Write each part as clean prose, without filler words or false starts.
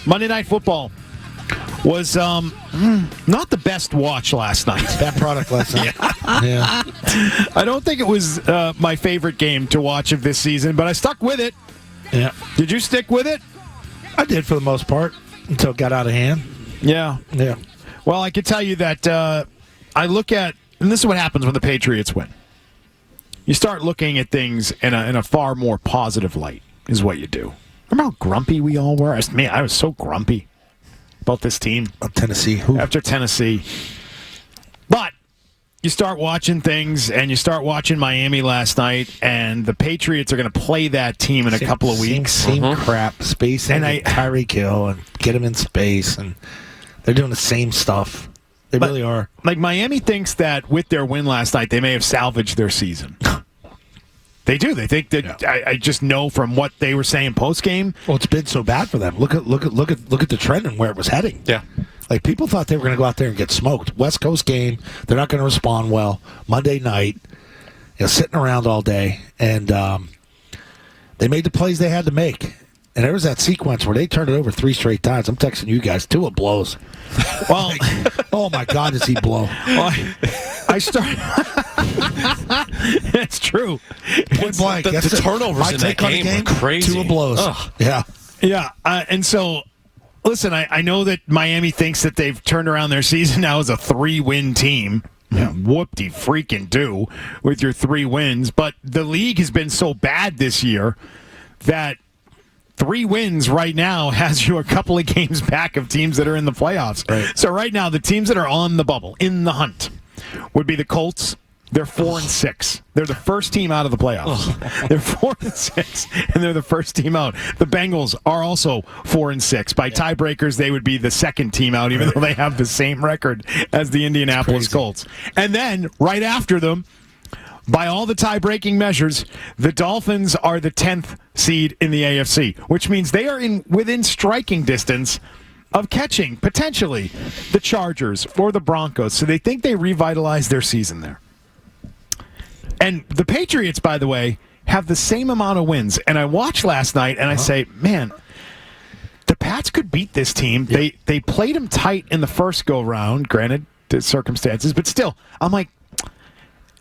Monday Night Football was not the best watch last night. Bad product last night. Yeah. I don't think it was my favorite game to watch of this season, but I stuck with it. Yeah. Did you stick with it? I did for the most part until it got out of hand. Yeah. Yeah. Well, I can tell you that I look at, and this is what happens when the Patriots win. You start looking at things in a far more positive light, is what you do. Remember how grumpy we all were? I was so grumpy about this team. Tennessee. After Tennessee. But you start watching things, and you start watching Miami last night, and the Patriots are going to play that team in a couple of weeks. Same crap. Space and Tyreek Hill and get him in space, and they're doing the same stuff. They really are. Like, Miami thinks that with their win last night, they may have salvaged their season. They do. They think that. Yeah. I just know from what they were saying post game. Well, it's been so bad for them. Look at the trend and where it was heading. Yeah. Like, people thought they were going to go out there and get smoked. West Coast game, they're not going to respond well. Monday night, sitting around all day, and they made the plays they had to make. And there was that sequence where they turned it over 3 straight times. I'm texting you guys. Tua blows. Well, oh my God, does he blow? Well, I started. It's true. Point blank. The turnovers in that game were crazy. Tua blows. Ugh. Yeah. Yeah. And so, listen, I know that Miami thinks that they've turned around their season now as a 3-win team. Yeah. Whoop-de-freaking-do with your 3 wins. But the league has been so bad this year that 3 wins right now has you a couple of games back of teams that are in the playoffs. Right. So right now, the teams that are on the bubble, in the hunt, would be the Colts. They're 4-6. They're the first team out of the playoffs. They're 4-6, and they're the first team out. The Bengals are also 4-6. By tiebreakers, they would be the second team out, even though they have the same record as the Indianapolis Colts. And then, right after them, by all the tie-breaking measures, the Dolphins are the 10th seed in the AFC, which means they are within striking distance of catching, potentially, the Chargers or the Broncos. So they think they revitalized their season there. And the Patriots, by the way, have the same amount of wins. And I watched last night, and I say, man, the Pats could beat this team. Yep. They played them tight in the first go-round, granted, the circumstances. But still, I'm like,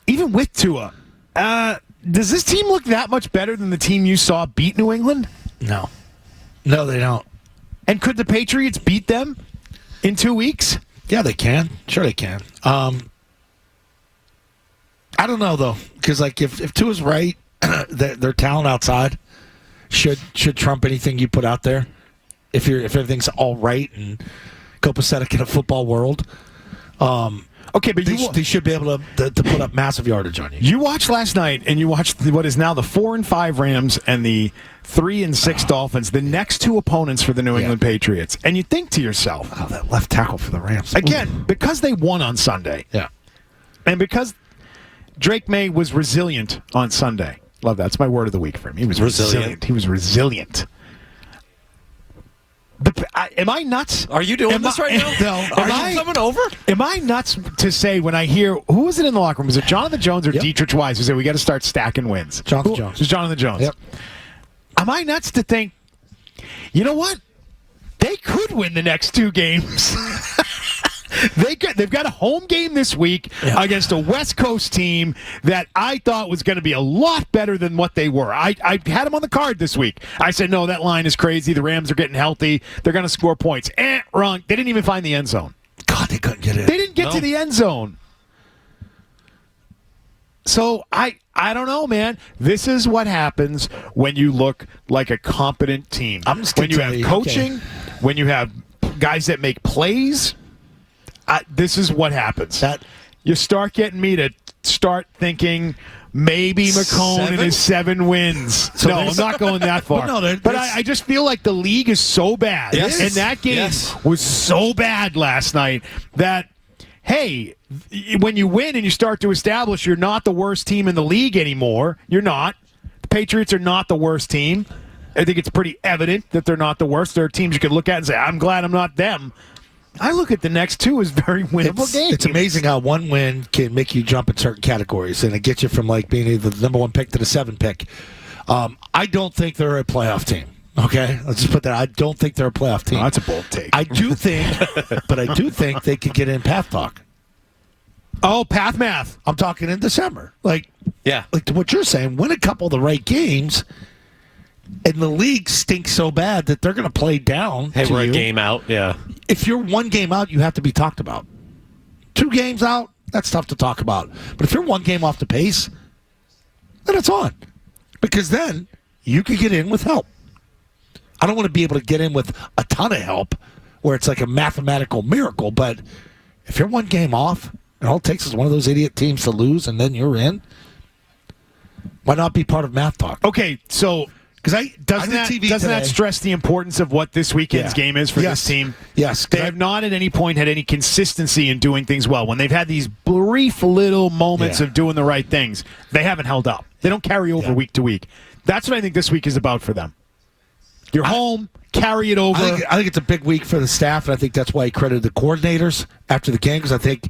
even with Tua, does this team look that much better than the team you saw beat New England? No. No, they don't. And could the Patriots beat them in 2 weeks? Yeah, they can. Sure they can. I don't know, though, because if Tua's right, their talent outside should trump anything you put out there. If everything's all right and copacetic in a football world. Okay, but they should be able to put up massive yardage on you. You watched last night, and you watched what is now the 4-5 Rams and the 3-6 Dolphins, the next 2 opponents for the New England Patriots. And you think to yourself, oh, that left tackle for the Rams. Again, because they won on Sunday. Yeah. And because Drake May was resilient on Sunday. Love that. That's my word of the week for him. He was resilient. He was resilient. Am I nuts? Are you doing this right now? No. Are you coming over? Am I nuts to say when I hear, who was it in the locker room? Was it Jonathan Jones or Dietrich Wise who said we got to start stacking wins? Jonathan Jones. It was Jonathan Jones. Yep. Am I nuts to think, you know what? They could win the next 2 games. They've got a home game this week against a West Coast team that I thought was going to be a lot better than what they were. I had them on the card this week. I said, no, that line is crazy. The Rams are getting healthy. They're going to score points. Wrong. They didn't even find the end zone. God, they couldn't get in. They didn't get to the end zone. So I don't know, man. This is what happens when you look like a competent team. When you have coaching, when you have guys that make plays. This is what happens. You start getting me to start thinking maybe McCone and his 7 wins. So I'm not going that far. But I just feel like the league is so bad. Yes. And that game was so bad last night that, hey, when you win and you start to establish you're not the worst team in the league anymore, you're not. The Patriots are not the worst team. I think it's pretty evident that they're not the worst. There are teams you could look at and say, I'm glad I'm not them. I look at the next 2 as very winnable games. It's amazing how one win can make you jump in certain categories, and it gets you from being the number 1 pick to the 7 pick. I don't think they're a playoff team. Okay, let's just put that. I don't think they're a playoff team. Oh, that's a bold take. I do think, but I do think they could get in path talk. Oh, path math. I'm talking in December. Like to what you're saying, win a couple of the right games, and the league stinks so bad that they're going to play down. Hey, we're you. a game out. Yeah. If you're one game out, you have to be talked about. 2 games out, that's tough to talk about. But if you're 1 game off the pace, then it's on. Because then you could get in with help. I don't want to be able to get in with a ton of help where it's like a mathematical miracle, but if you're 1 game off, and all it takes is one of those idiot teams to lose and then you're in, why not be part of Math Talk? Okay, so doesn't that stress the importance of what this weekend's game is for this team? Yes. They have not at any point had any consistency in doing things well. When they've had these brief little moments of doing the right things, they haven't held up. They don't carry over week to week. That's what I think this week is about for them. You're home, carry it over. I think it's a big week for the staff, and I think that's why he credited the coordinators after the game, because I think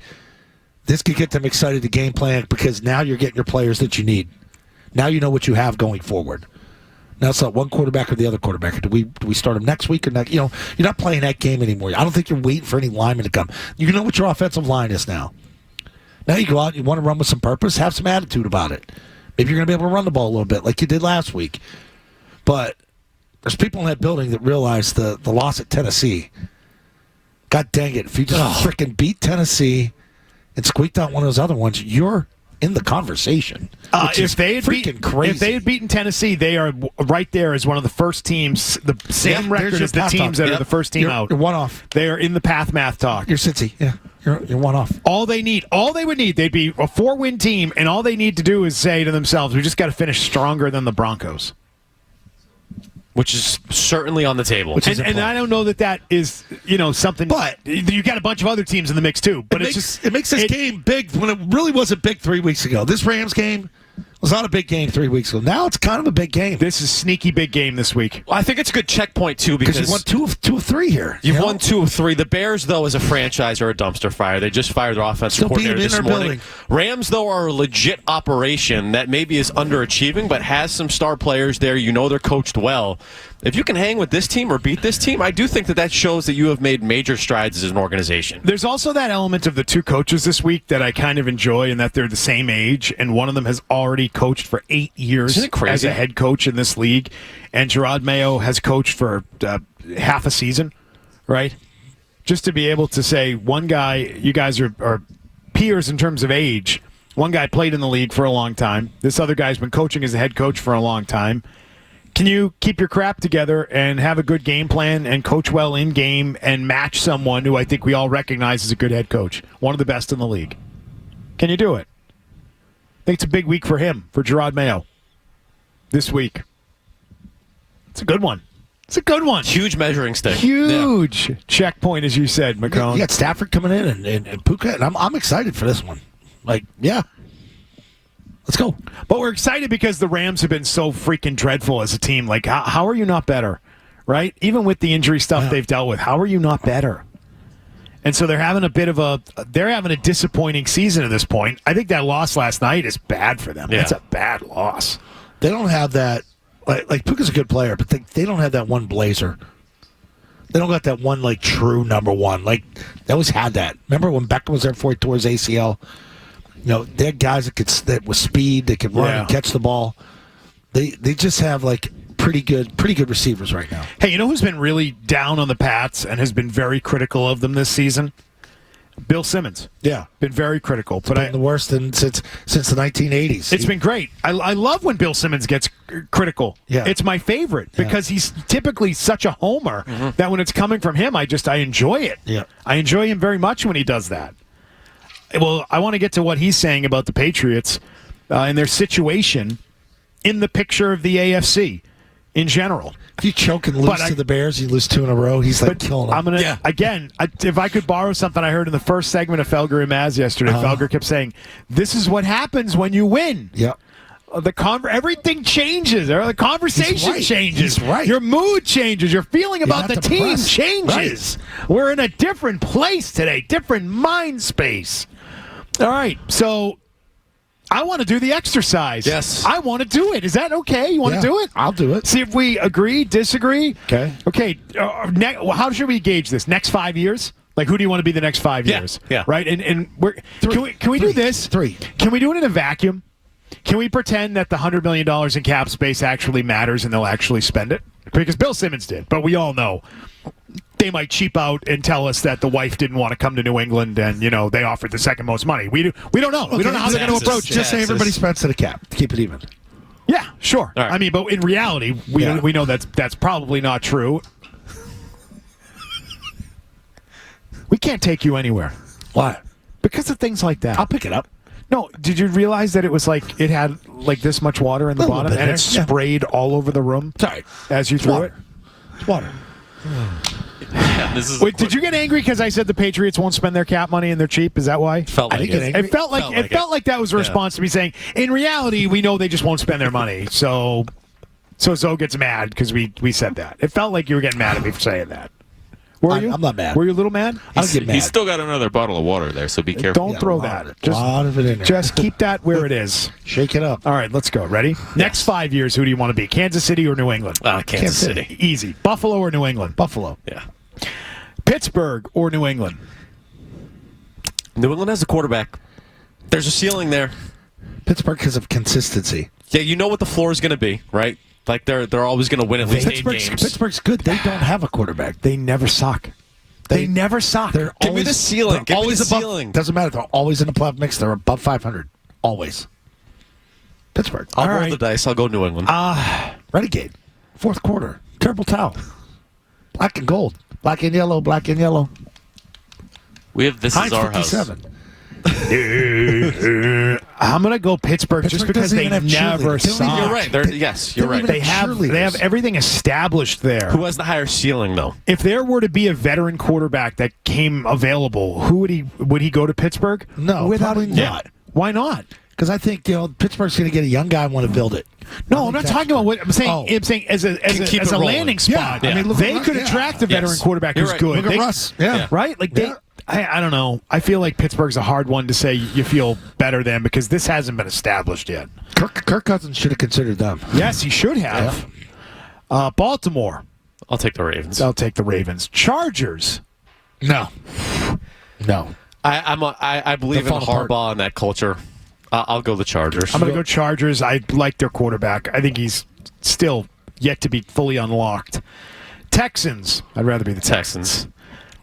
this could get them excited to game plan, because now you're getting your players that you need. Now you know what you have going forward. Now it's not one quarterback or the other quarterback. Do we start them next week or next? You're not playing that game anymore. I don't think you're waiting for any linemen to come. You know what your offensive line is now. Now you go out and you want to run with some purpose, have some attitude about it. Maybe you're going to be able to run the ball a little bit like you did last week. But there's people in that building that realize the loss at Tennessee. God dang it. If you just freaking beat Tennessee and squeaked out one of those other ones, you're in the conversation. If they had beaten Tennessee, they are right there as one of the first teams, the same record as the teams that are the first team out. You're one off. They are in the path math talk. You're Cincy. Yeah. You're one off. All they would need, they'd be a 4-win team, and all they need to do is say to themselves, we just got to finish stronger than the Broncos. Which is certainly on the table. And I don't know that is, something. But you got a bunch of other teams in the mix too. But it makes this game big when it really wasn't big 3 weeks ago. This Rams game was not a big game 3 weeks ago. Now it's kind of a big game. This is a sneaky big game this week. Well, I think it's a good checkpoint too, because you won two of three here. You've won 2 of 3. The Bears, though, as a franchise, are a dumpster fire. They just fired their offensive coordinator this morning. Rams, though, are a legit operation that maybe is underachieving, but has some star players there. They're coached well. If you can hang with this team or beat this team, I do think that shows that you have made major strides as an organization. There's also that element of the 2 coaches this week that I kind of enjoy, in that they're the same age, and one of them has already coached for 8 years as a head coach in this league, and Gerard Mayo has coached for half a season, right? Just to be able to say, one guy, you guys are peers in terms of age. One guy played in the league for a long time. This other guy's been coaching as a head coach for a long time. Can you keep your crap together and have a good game plan and coach well in game and match someone who I think we all recognize as a good head coach, one of the best in the league? Can you do it? I think it's a big week for him, for Gerard Mayo, this week. It's a good one. It's a good one. Huge measuring stick. Huge checkpoint, as you said, McCone. You got Stafford coming in and Puka, and I'm excited for this one. Let's go. But we're excited because the Rams have been so freaking dreadful as a team. Like, how are you not better, right? Even with the injury stuff they've dealt with, how are you not better? And so they're having a disappointing season at this point. I think that loss last night is bad for them. It's a bad loss. They don't have that. Like Puka's a good player, but they don't have that one blazer. They don't got that one true number one. They always had that. Remember when Beckham was there before he tore his ACL? They're guys that with speed, they can run and catch the ball. They just have pretty good receivers right now. Hey, you know who's been really down on the Pats and has been very critical of them this season? Bill Simmons. Yeah, been very critical. But the worst since the 1980s. It's been great. I love when Bill Simmons gets critical. Yeah, it's my favorite because he's typically such a homer that when it's coming from him, I enjoy it. Yeah, I enjoy him very much when he does that. Well, I want to get to what he's saying about the Patriots and their situation in the picture of the AFC in general. If you choke and lose to the Bears, you lose 2 in a row, he's killing them. I'm going to, again, if I could borrow something I heard in the first segment of Felger and Maz yesterday, Felger kept saying, this is what happens when you win. Yeah. Everything changes. The conversation changes. He's right. Your mood changes. Your feeling about the team changes. Right. We're in a different place today, different mind space. All right, so I want to do the exercise. Yes. I want to do it. Is that okay? You want to do it? I'll do it. See if we agree, disagree. Okay. Okay. How should we gauge this? Next 5 years? Like, who do you want to be the next 5 years? Yeah. Right? And can we do this? 3. Can we do it in a vacuum? Can we pretend that the $100 million in cap space actually matters and they'll actually spend it? Because Bill Simmons did, but we all know they might cheap out and tell us that the wife didn't want to come to New England and, they offered the second most money. We don't know. Okay, we don't know how they're going to approach it. Just say everybody spends to the cap to keep it even. Yeah, sure. Right. I mean, but in reality, we know that's probably not true. We can't take you anywhere. Why? Because of things like that. I'll pick it up. No, did you realize that it was like it had like this much water in the bottom and it sprayed all over the room? Sorry. As you threw it? It's water. Wait, did you get angry because I said the Patriots won't spend their cap money and they're cheap? Is that why? Felt like It felt like that was a response to me saying, in reality, we know they just won't spend their money. So Zoe gets mad because we said that. It felt like you were getting mad at me for saying that. Were you? I'm not mad. Were you a little mad? I don't get mad. He's still got another bottle of water there, so be careful. Don't throw that. A lot of it in there. Just keep that where it is. Shake it up. All right, let's go. Ready? Next 5 years, who do you want to be? Kansas City or New England? Kansas City. Easy. Buffalo or New England? Buffalo. Yeah. Pittsburgh or New England? New England has a quarterback. There's a ceiling there. Pittsburgh because of consistency. Yeah, you know what the floor is going to be, right? Like they're always going to win at least 8 games. Pittsburgh's good. They don't have a quarterback. They never suck. They never suck. They're Give me the ceiling. Give me the above, ceiling. Doesn't matter. They're always in the playoff mix. They're above 500. Always. Pittsburgh. I'll All roll right. the dice. I'll go New England. Renegade. Fourth quarter. Terrible towel. Black and gold. Black and yellow. Black and yellow. We have This Heinz Is Our House. 57. I'm gonna go Pittsburgh just because doesn't they even have never cheerleaders. suck. You're right. You're right. They have everything established there. Who has the higher ceiling, though? If there were to be a veteran quarterback that came available, who would he go to Pittsburgh? No, without probably not. Why not? Because I think Pittsburgh's going to get a young guy and want to build it. No, I'm not talking about what I'm saying. Oh. I'm saying as Keep a it rolling. landing spot. Yeah. I mean, Look they at could Russ, attract a veteran Yes. quarterback You're who's right. good. Look at Russ. Yeah. Right? Like I don't know. I feel like Pittsburgh's a hard one to say you feel better than because this hasn't been established yet. Kirk Cousins should have considered them. Yes, he should have. Baltimore. I'll take the Ravens. I'll take the Ravens. Chargers. No. I believe in They're falling Harbaugh and that culture. I'll go the Chargers. I'm going to go Chargers. I like their quarterback. I think he's still yet to be fully unlocked. Texans. I'd rather be the Texans.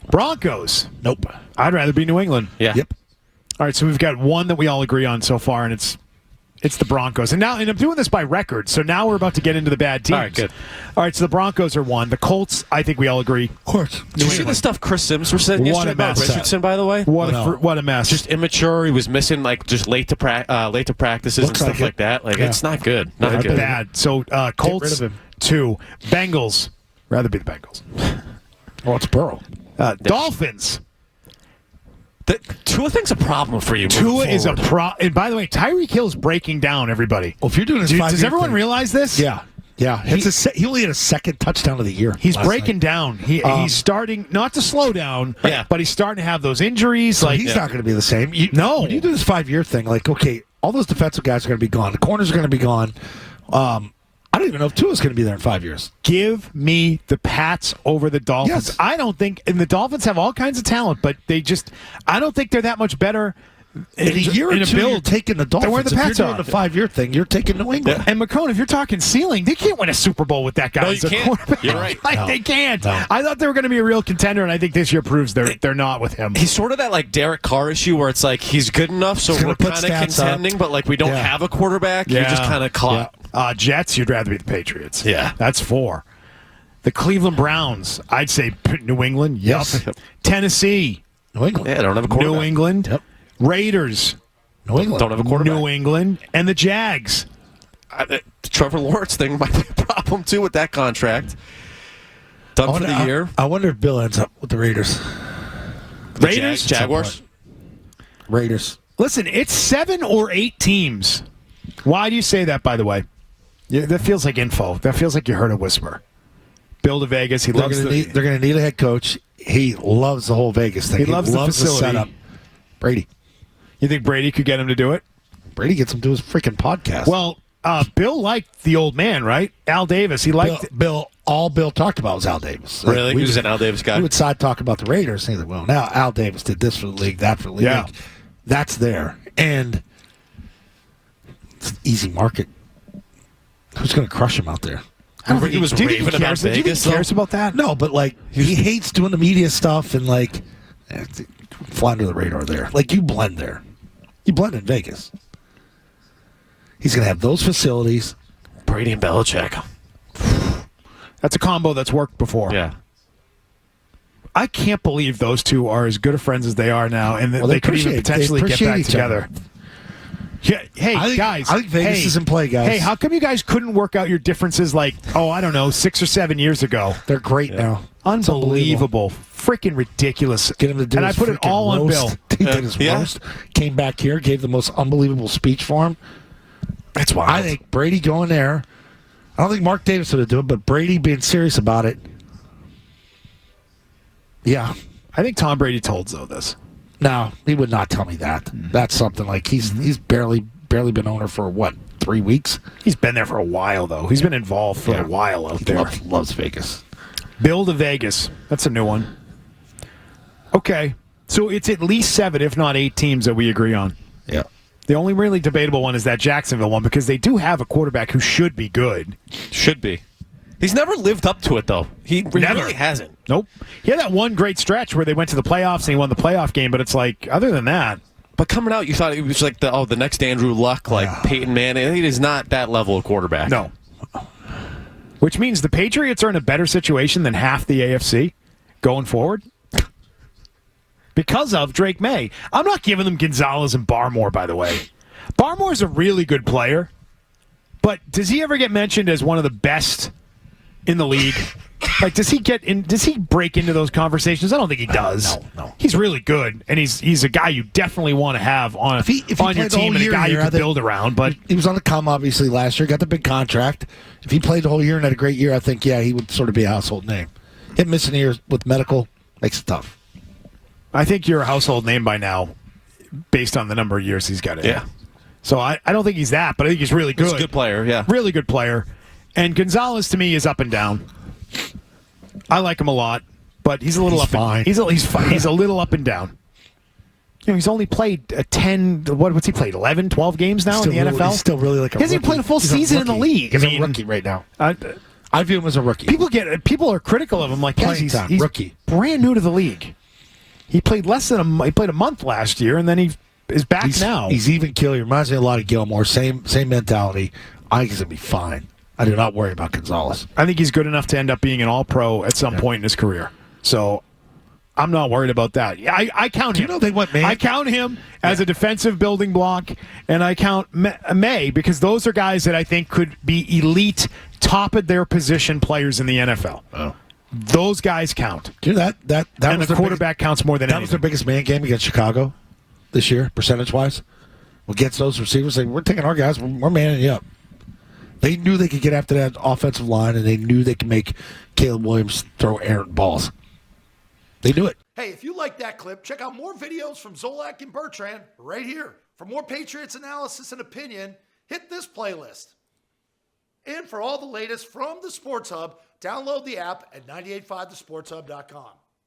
Broncos. Nope. I'd rather be New England. Yeah. Yep. All right, so we've got one that we all agree on so far, and it's the Broncos. And I'm doing this by record, so now we're about to get into the bad teams. All right, good. All right, so the Broncos are one. The Colts, I think we all agree. Of course. Did you see the stuff Chris Sims was saying What yesterday a about mess. Richardson, by the way? What a mess. Just immature. He was missing just late to practices Looks and stuff like it. like that. Like Yeah. it's not good. Not good. Bad. So Colts, rid of him. 2. Bengals. Rather be the Bengals. Oh, it's Burrow. Dolphins. Tua thing's a problem for you. Tua moving is a forward. And by the way, Tyreek Hill's breaking down everybody. Well, if you're doing this Does everyone realize this? Yeah. Yeah. He only had a second touchdown of the year. He's last breaking night. down. He's starting not to slow down, Yeah. but he's starting to have those injuries. So he's not going to be the same. No. When you do this 5-year thing, like, okay, all those defensive guys are going to be gone. The corners are going to be gone. I don't even know if Tua's going to be there in 5 years. Give me the Pats over the Dolphins. Yes. I don't think, and the Dolphins have all kinds of talent, but I don't think they're that much better. In a year or in a two, build, you're taking the Dolphins. where the if Pats you're doing are. the 5-year thing, you're taking New England. And McCone, if you're talking ceiling, they can't win a Super Bowl with that guy No, as you a can't. quarterback. You're right. They can't. No. I thought they were going to be a real contender, and I think this year proves they're not with him. He's sort of that like Derek Carr issue where it's like he's good enough, so He's we're gonna put kind of stats up. contending, but like we don't Yeah. have a quarterback. You're just kind of caught. Jets, you'd rather be the Patriots. Yeah. That's 4. The Cleveland Browns, I'd say New England. Yes. Yep. Tennessee, New England. Yeah, I don't have a quarterback. New England. Yep. Raiders, New England. Don't have a quarterback. New England, and the Jags. The Trevor Lawrence thing might be a problem too with that contract. Done for the year. I wonder if Bill ends up with the Raiders. Raiders? Jaguars. Raiders. Listen, it's 7 or 8 teams. Why do you say that, by the way? Yeah, that feels like info. That feels like you heard a whisper. Bill to Vegas. He loves They're going to need a head coach. He loves the whole Vegas thing. He loves the facility. setup. Brady. You think Brady could get him to do it? Brady gets him to his freaking podcast. Well, Bill liked the old man, right? Al Davis. He liked Bill. All Bill talked about was Al Davis. Like, Really? He was an Al Davis guy? We would side talk about the Raiders. And he's like, well, now Al Davis did this for the league, that for the league. Yeah. Like, that's there. And it's an easy market. Who's going to crush him out there? I don't think he was raving about Vegas. Do you think he cares about that? No, but like he hates doing the media stuff and like fly under the radar there. Like you blend there. You blend in Vegas. He's going to have those facilities. Brady and Belichick. That's a combo that's worked before. Yeah. I can't believe those two are as good of friends as they are now, and they could even potentially get back together. Yeah. Hey, guys. I think Vegas is in play, guys. Hey, how come you guys couldn't work out your differences like, I don't know, 6 or 7 years ago? They're great now. Unbelievable. Freaking ridiculous. Get him to do and I put it all on Bill. He did his roast. Came back here, gave the most unbelievable speech for him. That's wild. I think Brady going there. I don't think Mark Davis would do it, but Brady being serious about it. Yeah. I think Tom Brady told Zoe this. No, he would not tell me that. That's something like he's barely been owner for, 3 weeks? He's been there for a while, though. He's been involved for a while out there. Loves Vegas. Bill to Vegas. That's a new one. Okay. So it's at least 7, if not 8 teams that we agree on. Yeah. The only really debatable one is that Jacksonville one because they do have a quarterback who should be good. Should be. He's never lived up to it, though. He really hasn't. Nope. He had that one great stretch where they went to the playoffs and he won the playoff game, but it's like, other than that. But coming out, you thought it was like the next Andrew Luck, like Peyton Manning. He is not that level of quarterback. No. Which means the Patriots are in a better situation than half the AFC going forward. Because of Drake May. I'm not giving them Gonzalez and Barmore, by the way. Barmore's a really good player, but does he ever get mentioned as one of the best in the league? Like, does he break into those conversations? I don't think he does. No. He's really good, and he's a guy you definitely want to have on your team and a guy you can build around. But he was on the come, obviously, last year, got the big contract. If he played the whole year and had a great year, I think, he would sort of be a household name. Him missing years with medical makes it tough. I think you're a household name by now based on the number of years he's got in. Yeah. So I don't think he's that, but I think he's really good. He's a good player, yeah. Really good player. And Gonzalez, to me, is up and down. I like him a lot, but he's a little fine. He's fine. He's a little up and down. He's only played 10, what's he played, 11, 12 games now in the NFL? He's still really like a rookie. He hasn't played a full season in the league. He's a rookie right now. I view him as a rookie. People are critical of him, like, guys, he's rookie. Brand new to the league. He played he played a month last year, and then he is back now. He's even killer. He reminds me a lot of Gilmore. Same mentality. I think he's going to be fine. I do not worry about Gonzalez. I think he's good enough to end up being an all-pro at some point in his career. So I'm not worried about that. I count him. You know they went May. I count him as a defensive building block, and I count May because those are guys that I think could be elite, top of their position players in the NFL. Oh. Those guys count. Do you know that and was the quarterback counts more than anything. That was their biggest man game against Chicago this year, percentage-wise. Against those receivers, we're taking our guys, we're manning you up. They knew they could get after that offensive line, and they knew they could make Caleb Williams throw errant balls. They knew it. Hey, if you like that clip, check out more videos from Zolak and Bertrand right here. For more Patriots analysis and opinion, hit this playlist. And for all the latest from the Sports Hub, download the app at 985thesportshub.com.